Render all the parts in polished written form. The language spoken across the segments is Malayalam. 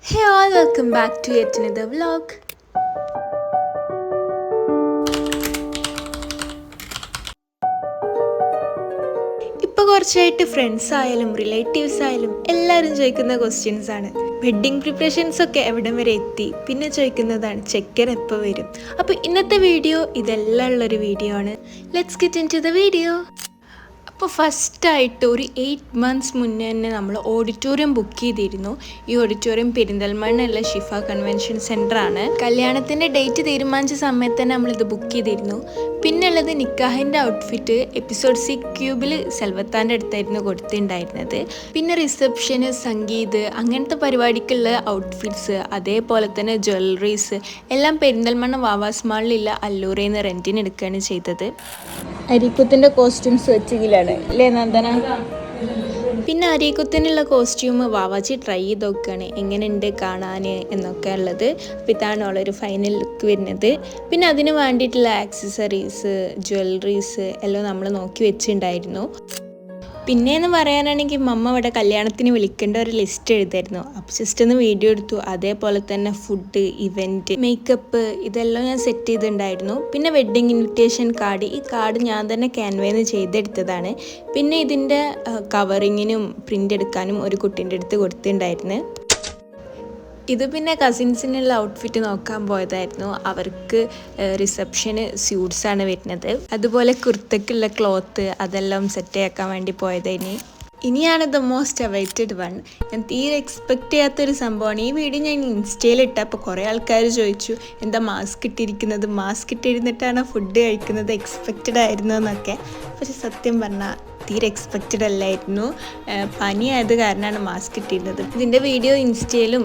Hey all, welcome back to yet another vlog. ഇപ്പോൾ കുറച്ചായിട്ട് ഫ്രണ്ട്സ് ആയാലും റിലേറ്റീവ്സ് ആയാലും എല്ലാവരും ചോദിക്കുന്ന ക്വസ്റ്റ്യൻസ് ആണ്. വെഡ്ഡിങ് പ്രിപ്പറേഷൻസ് ഒക്കെ എവിടം വരെ എത്തി, പിന്നെ ചോദിക്കുന്നതാണ് ചെക്കൻ എപ്പോൾ വരും. അപ്പോൾ ഇന്നത്തെ വീഡിയോ ഇതെല്ലാം ഉള്ളൊരു വീഡിയോ ആണ്. Let's get into the video. അപ്പോൾ ഫസ്റ്റായിട്ട് ഒരു 8 months മുന്നേ തന്നെ നമ്മൾ ഓഡിറ്റോറിയം ബുക്ക് ചെയ്തിരുന്നു. ഈ ഓഡിറ്റോറിയം പെരിന്തൽമണ്ണയുള്ള ഷിഫ കൺവെൻഷൻ സെൻ്ററാണ്. കല്യാണത്തിൻ്റെ ഡേറ്റ് തീരുമാനിച്ച സമയത്ത് തന്നെ നമ്മളിത് ബുക്ക് ചെയ്തിരുന്നു. പിന്നെ ഉള്ളത് നിക്കാഹിൻ്റെ ഔട്ട്ഫിറ്റ് എപ്പിസോഡ് 6 ക്യൂബിൽ സെൽവത്താൻ്റെ അടുത്തായിരുന്നു കൊടുത്തിട്ടുണ്ടായിരുന്നത്. പിന്നെ റിസപ്ഷന്, സംഗീത്, അങ്ങനത്തെ പരിപാടിക്കുള്ള ഔട്ട്ഫിറ്റ്സ്, അതേപോലെ തന്നെ ജ്വല്ലറീസ് എല്ലാം പെരിന്തൽമണ്ണ വാവാസ് മാളിലുള്ള അല്ലൂരയിൽ നിന്ന് റെൻറ്റിന് എടുക്കുകയാണ് ചെയ്തത്. അരിക്കുത്തിൻ്റെ കോസ്റ്റ്യൂംസ് വെച്ചെങ്കിലാണ് അല്ലേ നന്ദന? പിന്നെ അരീക്കുത്തിനുള്ള കോസ്റ്റ്യൂം വാവാച്ചി ട്രൈ ചെയ്ത് നോക്കുകയാണ് എങ്ങനെയുണ്ട് കാണാൻ എന്നൊക്കെ ഉള്ളത്. അപ്പോൾ ഇതാണ് ഉള്ളൊരു ഫൈനൽ ലുക്ക് വരുന്നത്. പിന്നെ അതിന് വേണ്ടിയിട്ടുള്ള ആക്സസറീസ്, ജ്വല്ലറീസ് എല്ലാം നമ്മൾ നോക്കി വെച്ചിട്ടുണ്ടായിരുന്നു. പിന്നെയെന്ന് പറയാനാണെങ്കിൽ മമ്മ ഇവിടെ കല്യാണത്തിന് വിളിക്കേണ്ട ഒരു ലിസ്റ്റ് എഴുതായിരുന്നു. അപ്പോൾ ജസ്റ്റ് ഒന്ന് വീഡിയോ എടുത്തു. അതേപോലെ തന്നെ ഫുഡ്, ഇവൻറ്റ്, മേക്കപ്പ് ഇതെല്ലാം ഞാൻ സെറ്റ് ചെയ്തിട്ടുണ്ടായിരുന്നു. പിന്നെ വെഡ്ഡിങ് ഇൻവിറ്റേഷൻ കാർഡ്, ഈ കാർഡ് ഞാൻ തന്നെ ക്യാൻവയിൽ നിന്ന് ചെയ്തെടുത്തതാണ്. പിന്നെ ഇതിൻ്റെ കവറിങ്ങിനും പ്രിൻ്റ് എടുക്കാനും ഒരു കുട്ടീൻ്റെ അടുത്ത് കൊടുത്തിട്ടുണ്ടായിരുന്നു. ഇത് പിന്നെ കസിൻസിനുള്ള ഔട്ട്ഫിറ്റ് നോക്കാൻ പോയതായിരുന്നു. അവർക്ക് റിസപ്ഷന് സ്യൂട്ട്സാണ് വരുന്നത്. അതുപോലെ കുർത്തക്കുള്ള ക്ലോത്ത് അതെല്ലാം സെറ്റാക്കാൻ വേണ്ടി പോയതായിരുന്നു. ഇനിയാണ് ദ മോസ്റ്റ് അവൈറ്റഡ് വൺ. ഞാൻ തീരെ എക്സ്പെക്റ്റ് ചെയ്യാത്തൊരു സംഭവമാണ്. ഈ വീഡിയോ ഞാൻ ഇൻസ്റ്റയിൽ ഇട്ടപ്പോൾ കുറേ ആൾക്കാർ ചോദിച്ചു എന്താ മാസ്ക് ഇട്ടിരിക്കുന്നത്, മാസ്ക് ഇട്ടിരുന്നിട്ടാണ് ഫുഡ് കഴിക്കുന്നത്, എക്സ്പെക്റ്റഡ് ആയിരുന്നു എന്നൊക്കെ. പക്ഷെ സത്യം പറഞ്ഞാൽ തീരെ എക്സ്പെക്റ്റഡ് അല്ലായിരുന്നു. പനിയായത് കാരണമാണ് മാസ്ക് ഇട്ടിരുന്നത്. ഇതിൻ്റെ വീഡിയോ ഇൻസ്റ്റയിലും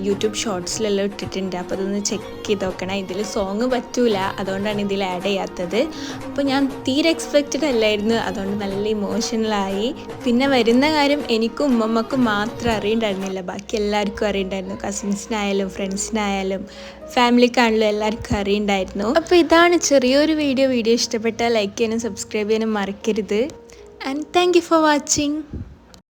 യൂട്യൂബ് ഷോർട്സിലെല്ലാം ഇട്ടിട്ടുണ്ട്. അപ്പോൾ അതൊന്ന് ചെക്ക് ചെയ്ത് നോക്കണം. ഇതിൽ സോങ് പറ്റൂല, അതുകൊണ്ടാണ് ഇതിൽ ആഡ് ചെയ്യാത്തത്. അപ്പോൾ ഞാൻ തീരെ എക്സ്പെക്റ്റഡ് അല്ലായിരുന്നു, അതുകൊണ്ട് നല്ല ഇമോഷണലായി. പിന്നെ വരുന്ന കാര്യം എനിക്കും ഉമ്മമ്മക്കും മാത്രം അറിയണ്ടായിരുന്നില്ല, ബാക്കി എല്ലാവർക്കും അറിയണ്ടായിരുന്നു. കസിൻസിനായാലും ഫ്രണ്ട്സിനായാലും ഫാമിലിക്കാണെങ്കിലും എല്ലാവർക്കും അറിയണ്ടായിരുന്നു. അപ്പോൾ ഇതാണ് ചെറിയൊരു വീഡിയോ. വീഡിയോ ഇഷ്ടപ്പെട്ടാൽ ലൈക്ക് ചെയ്യാനും സബ്സ്ക്രൈബ് ചെയ്യാനും മറക്കരുത്. And thank you for watching.